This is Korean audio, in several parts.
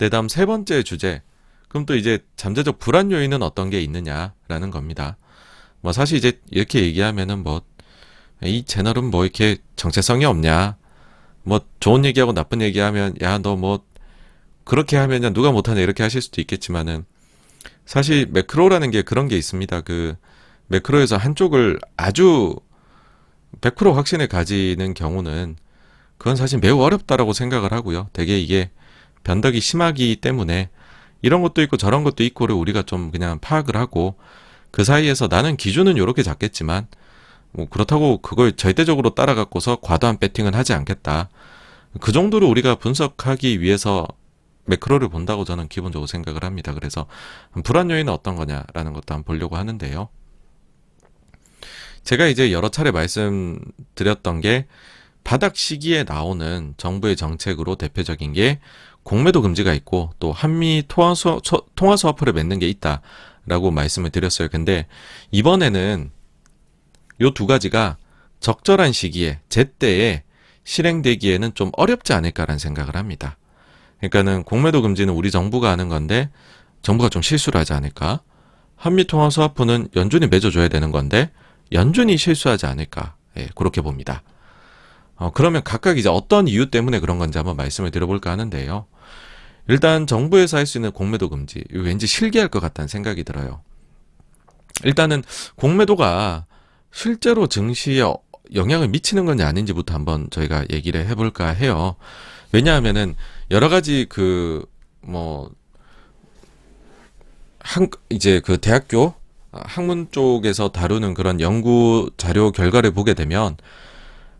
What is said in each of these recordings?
다음 세 번째 주제. 그럼 또 이제 잠재적 불안 요인은 어떤 게 있느냐라는 겁니다. 뭐 사실 이제 이렇게 얘기하면은 뭐 이 채널은 뭐 이렇게 정체성이 없냐. 뭐 좋은 얘기하고 나쁜 얘기하면 야 너 뭐 그렇게 하면 누가 못하냐 이렇게 하실 수도 있겠지만은 사실 매크로라는 게 그런 게 있습니다. 그 매크로에서 한쪽을 아주 100% 확신을 가지는 경우는 그건 사실 매우 어렵다라고 생각을 하고요. 되게 이게 변덕이 심하기 때문에 이런 것도 있고 저런 것도 있고를 우리가 좀 그냥 파악을 하고 그 사이에서 나는 기준은 이렇게 잡겠지만 뭐 그렇다고 그걸 절대적으로 따라갖고서 과도한 배팅은 하지 않겠다. 그 정도로 우리가 분석하기 위해서 매크로를 본다고 저는 기본적으로 생각을 합니다. 그래서 불안 요인은 어떤 거냐라는 것도 한번 보려고 하는데요. 제가 이제 여러 차례 말씀드렸던 게 바닥 시기에 나오는 정부의 정책으로 대표적인 게 공매도 금지가 있고 또 한미 통화 스와프를 맺는 게 있다라고 말씀을 드렸어요. 근데 이번에는 요 두 가지가 적절한 시기에 제때에 실행되기에는 좀 어렵지 않을까라는 생각을 합니다. 그러니까는 공매도 금지는 우리 정부가 하는 건데 정부가 좀 실수를 하지 않을까? 한미 통화 스와프는 연준이 맺어줘야 되는 건데 연준이 실수하지 않을까? 예, 그렇게 봅니다. 그러면 각각 이제 어떤 이유 때문에 그런 건지 한번 말씀을 드려볼까 하는데요. 일단 정부에서 할 수 있는 공매도 금지, 왠지 실기할 것 같다는 생각이 들어요. 일단은 공매도가 실제로 증시에 영향을 미치는 건지 아닌지부터 한번 저희가 얘기를 해볼까 해요. 왜냐하면은 여러 가지 이제 그 대학교 학문 쪽에서 다루는 그런 연구 자료 결과를 보게 되면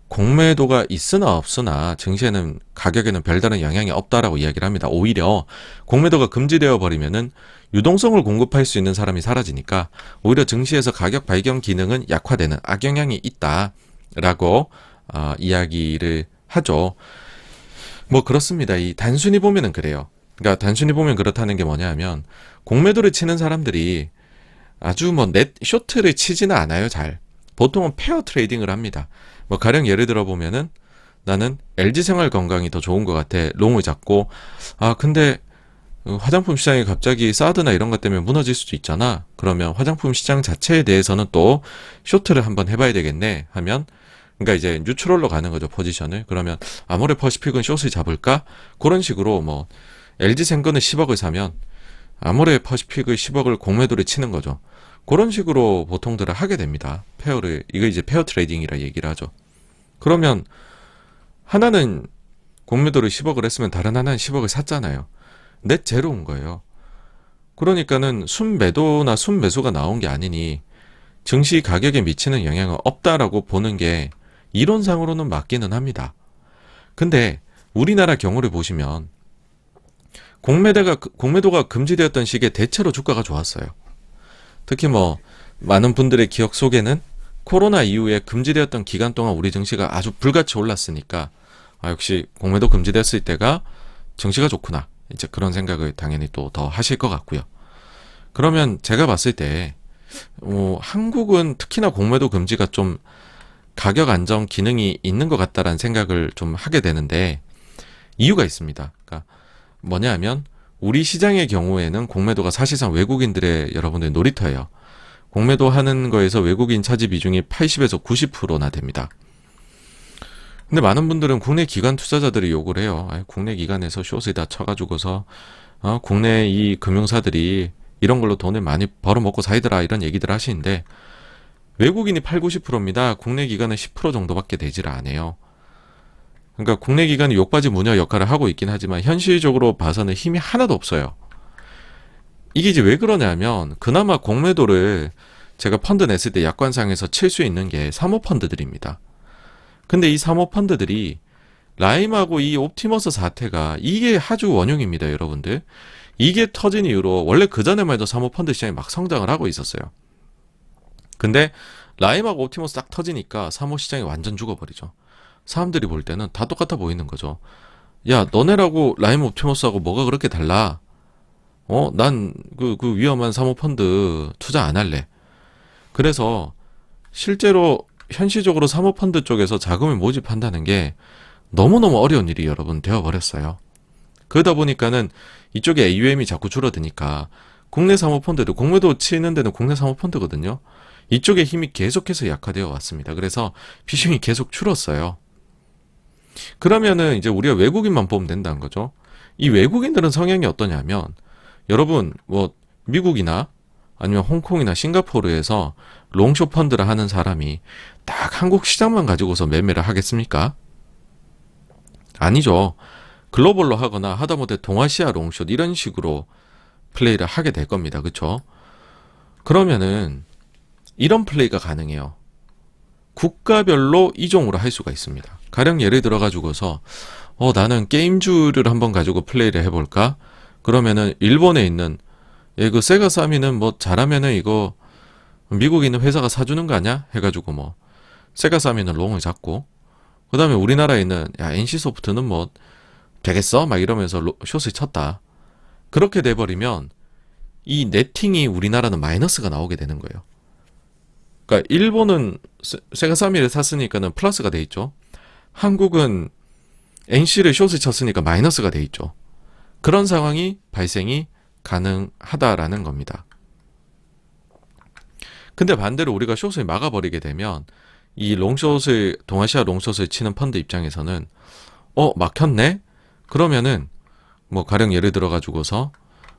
공매도가 있으나 없으나 증시에는 가격에는 별다른 영향이 없다라고 이야기를 합니다. 오히려 공매도가 금지되어 버리면은 유동성을 공급할 수 있는 사람이 사라지니까 오히려 증시에서 가격 발견 기능은 약화되는 악영향이 있다라고 이야기를 하죠. 뭐 그렇습니다. 이 단순히 보면은 그래요. 그러니까 단순히 보면 그렇다는 게 뭐냐면 공매도를 치는 사람들이 아주 뭐 넷 쇼트를 치지는 않아요. 잘. 보통은 페어 트레이딩을 합니다. 뭐 가령 예를 들어 보면은 나는 LG생활건강이 더 좋은 것 같아. 롱을 잡고 근데 화장품 시장이 갑자기 사드나 이런 것 때문에 무너질 수도 있잖아. 그러면 화장품 시장 자체에 대해서는 또 쇼트를 한번 해봐야 되겠네 하면 그러니까 이제 뉴트럴로 가는 거죠. 포지션을. 그러면 아모레퍼시픽은 숏을 잡을까? 그런 식으로 뭐 LG생건을 10억을 사면 아모레퍼시픽을 10억을 공매도를 치는 거죠. 그런 식으로 보통들은 하게 됩니다. 이거 이제 페어 트레이딩이라 얘기를 하죠. 그러면 하나는 공매도를 10억을 했으면 다른 하나는 10억을 샀잖아요. 넷 제로인 거예요. 그러니까는 순매도나 순매수가 나온 게 아니니 증시 가격에 미치는 영향은 없다라고 보는 게 이론상으로는 맞기는 합니다. 근데 우리나라 경우를 보시면 공매도가 금지되었던 시기에 대체로 주가가 좋았어요. 특히 뭐 많은 분들의 기억 속에는 코로나 이후에 금지되었던 기간 동안 우리 증시가 아주 불같이 올랐으니까 역시 공매도 금지됐을 때가 증시가 좋구나. 이제 그런 생각을 당연히 또 더 하실 것 같고요. 그러면 제가 봤을 때 한국은 특히나 공매도 금지가 좀 가격 안정 기능이 있는 것 같다라는 생각을 좀 하게 되는데 이유가 있습니다. 그러니까 뭐냐 하면 우리 시장의 경우에는 공매도가 사실상 외국인들의 여러분들 놀이터예요. 공매도 하는 거에서 외국인 차지 비중이 80에서 90%나 됩니다. 근데 많은 분들은 국내 기관 투자자들이 욕을 해요. 국내 기관에서 숏을 다 쳐가지고서 국내 이 금융사들이 이런 걸로 돈을 많이 벌어먹고 살더라 이런 얘기들 하시는데 외국인이 8, 90%입니다. 국내 기관은 10% 정도밖에 되질 않아요. 그러니까 국내 기관이 욕받이 무녀 역할을 하고 있긴 하지만 현실적으로 봐서는 힘이 하나도 없어요. 이게 이제 왜 그러냐면 그나마 공매도를 제가 펀드 냈을 때 약관상에서 칠 수 있는 게 사모펀드들입니다. 근데 이 사모펀드들이 라임하고 이 옵티머스 사태가 이게 아주 원흉입니다. 여러분들. 이게 터진 이후로 원래 그전에만 해도 사모펀드 시장이 막 성장을 하고 있었어요. 근데 라임하고 옵티머스 딱 터지니까 사모 시장이 완전 죽어버리죠. 사람들이 볼 때는 다 똑같아 보이는 거죠. 야, 너네라고 라임 옵티머스하고 뭐가 그렇게 달라? 난 그 위험한 사모펀드 투자 안 할래. 그래서 실제로 현실적으로 사모펀드 쪽에서 자금을 모집한다는 게 너무너무 어려운 일이 여러분 되어버렸어요. 그러다 보니까는 이쪽에 AUM이 자꾸 줄어드니까 국내 사모펀드도 공매도 치는 데는 국내 사모펀드거든요. 이쪽에 힘이 계속해서 약화되어 왔습니다. 그래서 비중이 계속 줄었어요. 그러면은 이제 우리가 외국인만 보면 된다는 거죠. 이 외국인들은 성향이 어떠냐면 여러분 뭐 미국이나 아니면 홍콩이나 싱가포르에서 롱숏 펀드를 하는 사람이 딱 한국 시장만 가지고서 매매를 하겠습니까? 아니죠. 글로벌로 하거나 하다못해 동아시아 롱숏 이런 식으로 플레이를 하게 될 겁니다. 그렇죠? 그러면은 이런 플레이가 가능해요. 국가별로 이종으로 할 수가 있습니다. 가령 예를 들어 가지고서 나는 게임주를 한번 가지고 플레이를 해볼까? 그러면은 일본에 있는 그 세가 사미는 뭐 잘하면은 이거 미국에 있는 회사가 사주는 거 아니야? 해가지고 뭐 세가 사미는 롱을 잡고 그 다음에 우리나라에 있는 NC소프트는 뭐 되겠어? 막 이러면서 숏을 쳤다. 그렇게 돼버리면 이 네팅이 우리나라는 마이너스가 나오게 되는 거예요. 그러니까 일본은 세가 사미를 샀으니까는 플러스가 돼 있죠. 한국은 NC를 숏을 쳤으니까 마이너스가 돼 있죠. 그런 상황이 발생이 가능하다라는 겁니다. 근데 반대로 우리가 숏을 막아버리게 되면 이 롱숏을 동아시아 롱숏을 치는 펀드 입장에서는 막혔네? 그러면은 뭐 가령 예를 들어 가지고서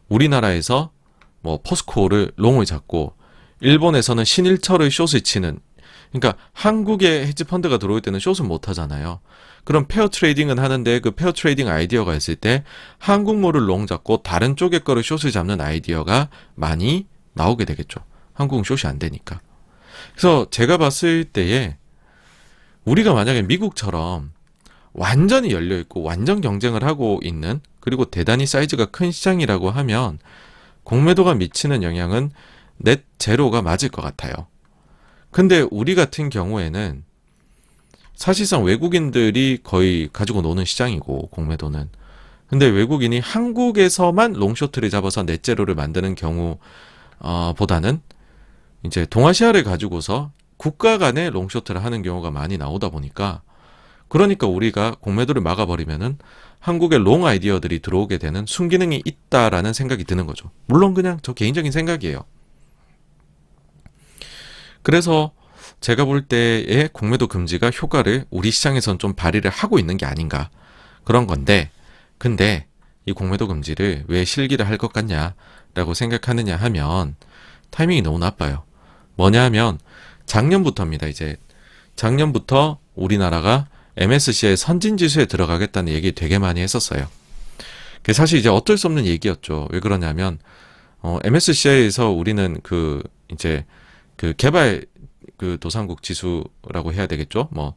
우리나라에서 뭐 포스코를 롱을 잡고 일본에서는 신일철을 숏을 치는, 그러니까 한국에 헤지 펀드가 들어올 때는 숏은 못 하잖아요. 그럼 페어 트레이딩은 하는데 그 페어 트레이딩 아이디어가 있을 때 한국물을 롱 잡고 다른 쪽의 거를 숏을 잡는 아이디어가 많이 나오게 되겠죠. 한국은 숏이 안 되니까. 그래서 제가 봤을 때에 우리가 만약에 미국처럼 완전히 열려있고 완전 경쟁을 하고 있는, 그리고 대단히 사이즈가 큰 시장이라고 하면 공매도가 미치는 영향은 넷 제로가 맞을 것 같아요. 근데 우리 같은 경우에는 사실상 외국인들이 거의 가지고 노는 시장이고 공매도는, 근데 외국인이 한국에서만 롱쇼트를 잡아서 넷 제로를 만드는 경우 보다는 이제 동아시아를 가지고서 국가 간의 롱쇼트를 하는 경우가 많이 나오다 보니까, 그러니까 우리가 공매도를 막아버리면은 한국의 롱 아이디어들이 들어오게 되는 순기능이 있다라는 생각이 드는 거죠. 물론 그냥 저 개인적인 생각이에요. 그래서 제가 볼 때의 공매도 금지가 효과를 우리 시장에선 좀 발휘를 하고 있는 게 아닌가 그런 건데, 근데 이 공매도 금지를 왜 실기를 할 것 같냐라고 생각하느냐 하면 타이밍이 너무 나빠요. 뭐냐 하면 작년부터입니다. 이제 작년부터 우리나라가 MSCI 선진지수에 들어가겠다는 얘기 되게 많이 했었어요. 그게 사실 이제 어쩔 수 없는 얘기였죠. 왜 그러냐면 MSCI에서 우리는 이제 개발 도상국 지수라고 해야 되겠죠. 뭐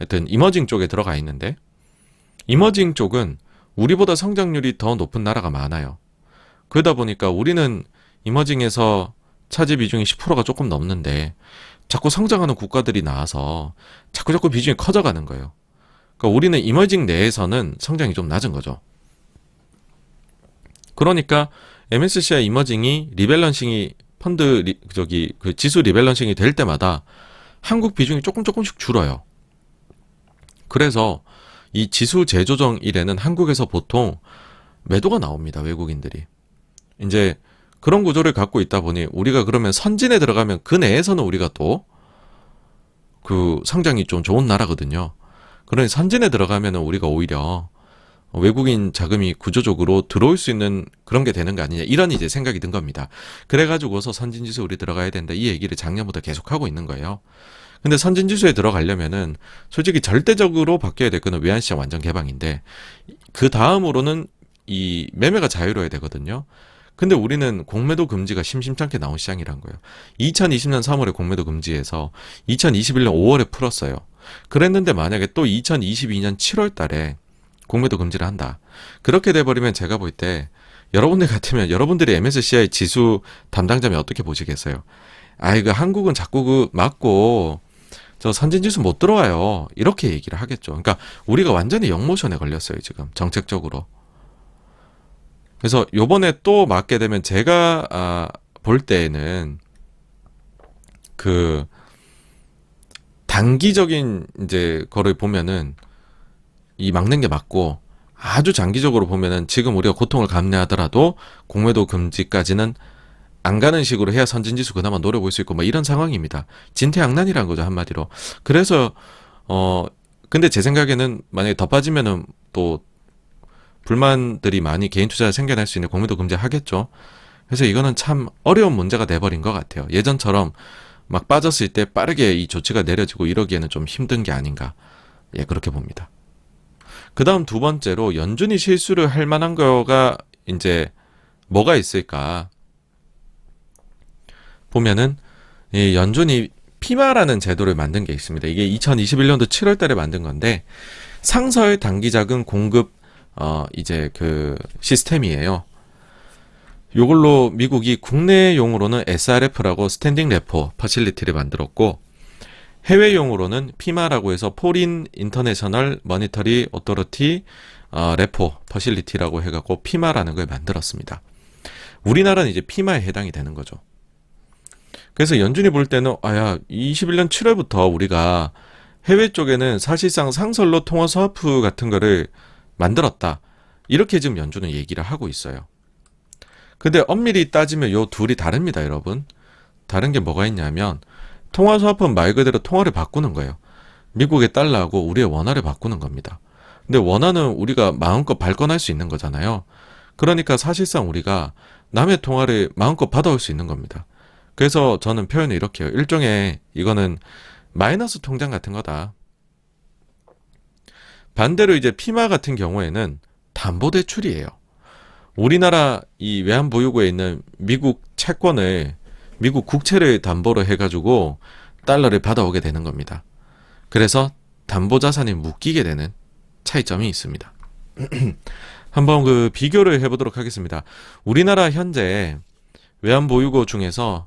하여튼 이머징 쪽에 들어가 있는데, 이머징 쪽은 우리보다 성장률이 더 높은 나라가 많아요. 그러다 보니까 우리는 이머징에서 차지 비중이 10%가 조금 넘는데 자꾸 성장하는 국가들이 나와서 자꾸 비중이 커져가는 거예요. 그러니까 우리는 이머징 내에서는 성장이 좀 낮은 거죠. 그러니까 MSCI 이머징이 리밸런싱이 지수 리밸런싱이 될 때마다 한국 비중이 조금씩 줄어요. 그래서 이 지수 재조정 일에는 한국에서 보통 매도가 나옵니다. 외국인들이. 이제 그런 구조를 갖고 있다 보니 우리가 그러면 선진에 들어가면 그 내에서는 우리가 또 성장이 좀 좋은 나라거든요. 그러니 선진에 들어가면 우리가 오히려 외국인 자금이 구조적으로 들어올 수 있는 그런 게 되는 거 아니냐, 이런 이제 생각이 든 겁니다. 그래가지고서 선진지수 우리 들어가야 된다, 이 얘기를 작년부터 계속 하고 있는 거예요. 근데 선진지수에 들어가려면은 솔직히 절대적으로 바뀌어야 될 거는 외환시장 완전 개방인데, 그 다음으로는 이 매매가 자유로워야 되거든요. 근데 우리는 공매도 금지가 심심찮게 나온 시장이란 거예요. 2020년 3월에 공매도 금지해서 2021년 5월에 풀었어요. 그랬는데 만약에 또 2022년 7월 달에 공매도 금지를 한다. 그렇게 돼버리면 제가 볼 때 여러분들 같으면 여러분들이 MSCI 지수 담당자면 어떻게 보시겠어요? 한국은 자꾸 맞고 저 선진지수 못 들어와요, 이렇게 얘기를 하겠죠. 그러니까 우리가 완전히 역모션에 걸렸어요 지금 정책적으로. 그래서 요번에 또 맞게 되면 제가 볼 때에는 단기적인 이제 거를 보면은 이 막는 게 맞고, 아주 장기적으로 보면은 지금 우리가 고통을 감내하더라도 공매도 금지까지는 안 가는 식으로 해야 선진지수 그나마 노려 볼 수 있고 뭐 이런 상황입니다. 진퇴양난이란 거죠, 한마디로. 그래서 근데 제 생각에는 만약에 더 빠지면은 또 불만들이 많이 개인 투자에 생겨날 수 있는 공매도 금지 하겠죠. 그래서 이거는 참 어려운 문제가 돼버린 것 같아요. 예전처럼 막 빠졌을 때 빠르게 이 조치가 내려지고 이러기에는 좀 힘든 게 아닌가. 예, 그렇게 봅니다. 그 다음 두 번째로 연준이 실수를 할 만한 거가 이제 뭐가 있을까 보면은 이 연준이 피마라는 제도를 만든 게 있습니다. 이게 2021년도 7월 달에 만든 건데 상설 단기자금 공급 이제 그 시스템이에요. 요걸로 미국이 국내용으로는 SRF라고 스탠딩 레포 퍼실리티를 만들었고 해외용으로는 피마라고 해서 포린 인터내셔널 머니터리 오토리티 레포 퍼실리티라고 해갖고 피마라는 걸 만들었습니다. 우리나라는 이제 피마에 해당이 되는 거죠. 그래서 연준이 볼 때는 21년 7월부터 우리가 해외 쪽에는 사실상 상설로 통화 스와프 같은 거를 만들었다. 이렇게 지금 연준은 얘기를 하고 있어요. 근데 엄밀히 따지면 요 둘이 다릅니다, 여러분. 다른 게 뭐가 있냐면 통화 스와프는 말 그대로 통화를 바꾸는 거예요. 미국의 달러하고 우리의 원화를 바꾸는 겁니다. 근데 원화는 우리가 마음껏 발권할 수 있는 거잖아요. 그러니까 사실상 우리가 남의 통화를 마음껏 받아올 수 있는 겁니다. 그래서 저는 표현을 이렇게 해요. 일종의 이거는 마이너스 통장 같은 거다. 반대로 이제 피마 같은 경우에는 담보대출이에요. 우리나라 이 외환보유고에 있는 미국 채권을 미국 국채를 담보로 해가지고 달러를 받아오게 되는 겁니다. 그래서 담보자산이 묶이게 되는 차이점이 있습니다. 한번 그 비교를 해보도록 하겠습니다. 우리나라 현재 외환보유고 중에서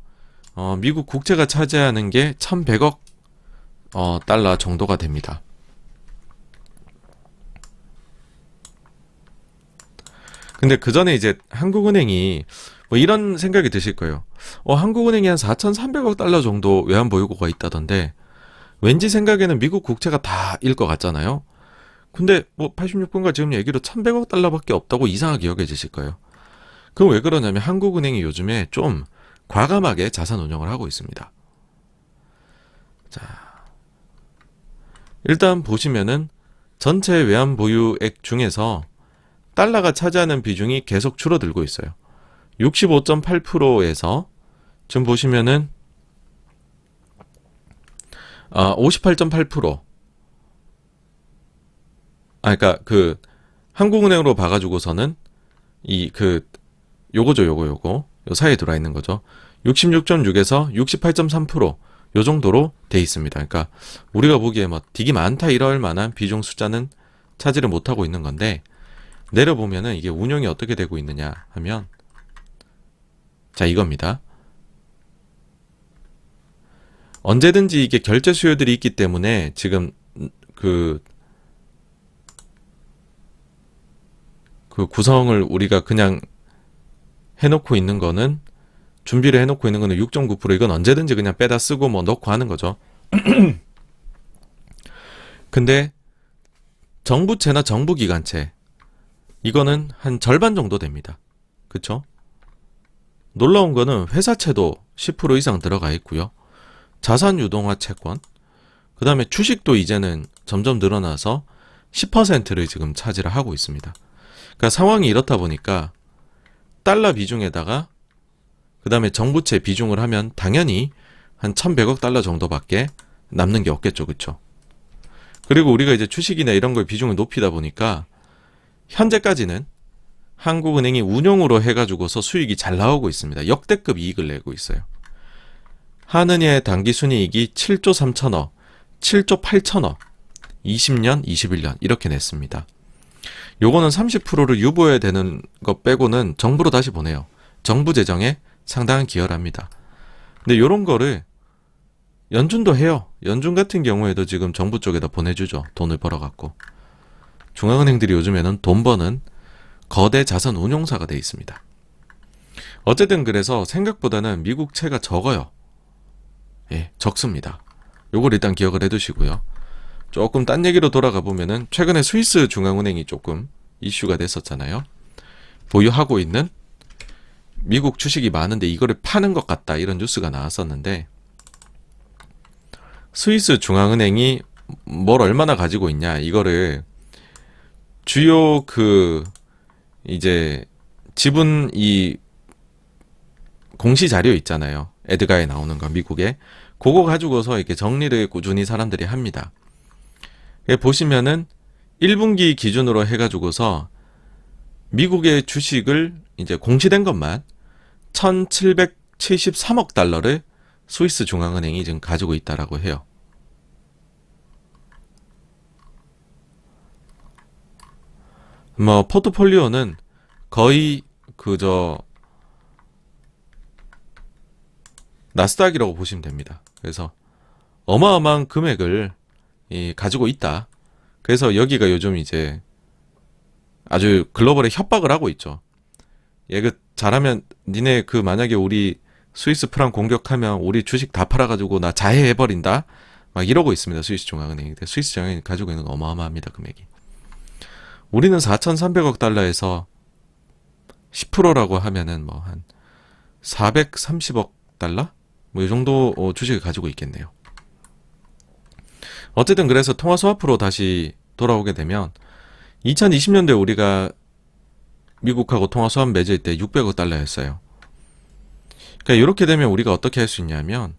미국 국채가 차지하는 게 1,100억 달러 정도가 됩니다. 근데 그 전에 이제 한국은행이 뭐 이런 생각이 드실 거예요. 한국은행이 한 4,300억 달러 정도 외환보유고가 있다던데 왠지 생각에는 미국 국채가 다일 것 같잖아요. 근데 뭐 86분과 지금 얘기로 1,100억 달러밖에 없다고 이상하게 여겨지실 거예요. 그럼 왜 그러냐면 한국은행이 요즘에 좀 과감하게 자산 운용을 하고 있습니다. 자, 일단 보시면은 전체 외환 보유액 중에서 달러가 차지하는 비중이 계속 줄어들고 있어요. 65.8%에서 지금 보시면은 58.8%. 그러니까 그 한국은행으로 봐가지고서는 요거죠, 요거 요 사이에 들어와 있는 거죠. 66.6에서 68.3% 요 정도로 돼 있습니다. 그러니까 우리가 보기에 뭐 되게 많다 이럴 만한 비중 숫자는 차지를 못하고 있는 건데 내려보면은 이게 운용이 어떻게 되고 있느냐 하면 자 이겁니다. 언제든지 이게 결제 수요들이 있기 때문에 지금 그 구성을 우리가 그냥 해놓고 있는 거는 준비를 해놓고 있는 거는 6.9% 이건 언제든지 그냥 빼다 쓰고 뭐 넣고 하는 거죠. 근데 정부채나 정부기관채 이거는 한 절반 정도 됩니다. 그쵸? 놀라운 거는 회사채도 10% 이상 들어가 있고요. 자산유동화 채권 그 다음에 주식도 이제는 점점 늘어나서 10%를 지금 차지를 하고 있습니다. 그러니까 상황이 이렇다 보니까 달러 비중에다가 그 다음에 정부채 비중을 하면 당연히 한 1,100억 달러 정도밖에 남는 게 없겠죠. 그쵸? 그리고 우리가 이제 주식이나 이런 걸 비중을 높이다 보니까 현재까지는 한국은행이 운용으로 해가지고서 수익이 잘 나오고 있습니다. 역대급 이익을 내고 있어요. 한은의 단기순이익이 7조 3천억, 7조 8천억, 20년, 21년 이렇게 냈습니다. 요거는 30%를 유보해야 되는 것 빼고는 정부로 다시 보내요. 정부 재정에 상당한 기여를 합니다. 근데 요런 거를 연준도 해요. 연준 같은 경우에도 지금 정부 쪽에다 보내주죠. 돈을 벌어갖고. 중앙은행들이 요즘에는 돈 버는 거대 자산 운용사가 돼 있습니다. 어쨌든 그래서 생각보다는 미국채가 적어요. 예, 적습니다. 요걸 일단 기억을 해두시고요. 조금 딴 얘기로 돌아가 보면은 최근에 스위스 중앙은행이 조금 이슈가 됐었잖아요. 보유하고 있는 미국 주식이 많은데 이거를 파는 것 같다, 이런 뉴스가 나왔었는데, 스위스 중앙은행이 뭘 얼마나 가지고 있냐, 이거를 주요 이제 지분 이 공시 자료 있잖아요. 에드가에 나오는 거, 미국에. 그거 가지고서 이렇게 정리를 꾸준히 사람들이 합니다. 보시면은 1분기 기준으로 해가지고서 미국의 주식을 이제 공시된 것만 1773억 달러를 스위스 중앙은행이 지금 가지고 있다라고 해요. 뭐 포트폴리오는 거의 나스닥이라고 보시면 됩니다. 그래서 어마어마한 금액을 가지고 있다. 그래서 여기가 요즘 이제 아주 글로벌에 협박을 하고 있죠. 잘하면 니네 만약에 우리 스위스 프랑 공격하면 우리 주식 다 팔아가지고 나 자해해버린다, 막 이러고 있습니다. 스위스 중앙은행이. 스위스 중앙은행이 가지고 있는 거 어마어마합니다. 금액이. 우리는 4,300억 달러에서 10%라고 하면은 뭐 한 430억 달러? 뭐 이 정도 주식을 가지고 있겠네요. 어쨌든 그래서 통화 스와프로 다시 돌아오게 되면 2020년도에 우리가 미국하고 통화 스왑 맺을 때 600억 달러였어요. 그러니까 이렇게 되면 우리가 어떻게 할 수 있냐면,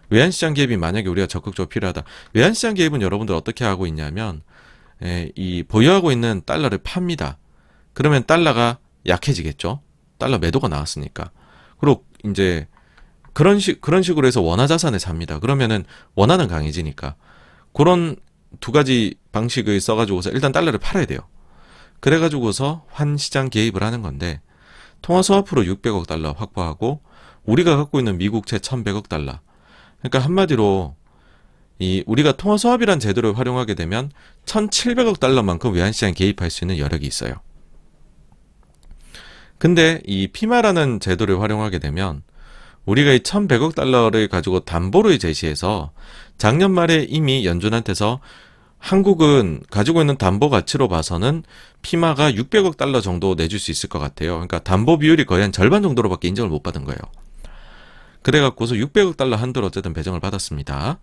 외환시장 개입이 만약에 우리가 적극적으로 필요하다. 외환시장 개입은 여러분들 어떻게 하고 있냐면, 이 보유하고 있는 달러를 팝니다. 그러면 달러가 약해지겠죠. 달러 매도가 나왔으니까. 그리고 이제 그런 식으로 해서 원화 자산을 삽니다. 그러면은 원화는 강해지니까. 그런 두 가지 방식을 써가지고서 일단 달러를 팔아야 돼요. 그래가지고서 환시장 개입을 하는 건데, 통화 스와프로 600억 달러 확보하고 우리가 갖고 있는 미국채 1100억 달러. 그러니까 한마디로 우리가 통화 스왑이란 제도를 활용하게 되면 1700억 달러만큼 외환시장에 개입할 수 있는 여력이 있어요. 근데 이 피마라는 제도를 활용하게 되면 우리가 이 1100억 달러를 가지고 담보를 제시해서 작년 말에 이미 연준한테서 한국은 가지고 있는 담보 가치로 봐서는 피마가 600억 달러 정도 내줄 수 있을 것 같아요. 그러니까 담보 비율이 거의 한 절반 정도로밖에 인정을 못 받은 거예요. 그래갖고서 600억 달러 한도로 어쨌든 배정을 받았습니다.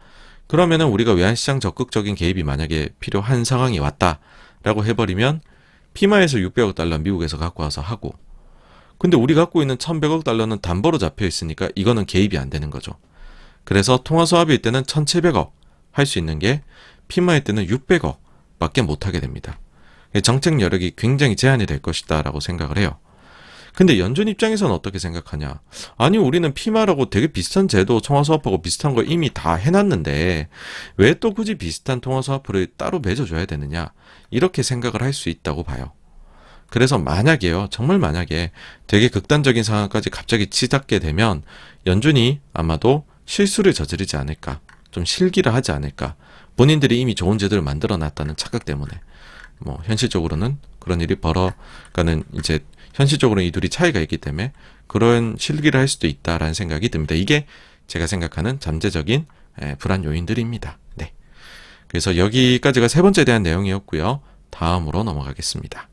그러면은 우리가 외환시장 적극적인 개입이 만약에 필요한 상황이 왔다라고 해버리면 피마에서 600억 달러 미국에서 갖고 와서 하고, 근데 우리 갖고 있는 1100억 달러는 담보로 잡혀 있으니까 이거는 개입이 안 되는 거죠. 그래서 통화 스왑일 때는 1700억 할 수 있는 게 피마일 때는 600억 밖에 못하게 됩니다. 정책 여력이 굉장히 제한이 될 것이다 라고 생각을 해요. 근데 연준 입장에서는 어떻게 생각하냐? 아니, 우리는 피마라고 되게 비슷한 제도, 통화 스왑하고 비슷한 거 이미 다 해놨는데 왜 또 굳이 비슷한 통화 스왑을 따로 맺어줘야 되느냐? 이렇게 생각을 할 수 있다고 봐요. 그래서 만약에요, 정말 만약에 되게 극단적인 상황까지 갑자기 치닫게 되면 연준이 아마도 실수를 저지르지 않을까, 좀 실기를 하지 않을까, 본인들이 이미 좋은 제도를 만들어 놨다는 착각 때문에. 뭐 현실적으로는 그런 일이 벌어가는, 이제 현실적으로는 이 둘이 차이가 있기 때문에 그런 실기를 할 수도 있다라는 생각이 듭니다. 이게 제가 생각하는 잠재적인 불안 요인들입니다. 네. 그래서 여기까지가 세 번째에 대한 내용이었고요. 다음으로 넘어가겠습니다.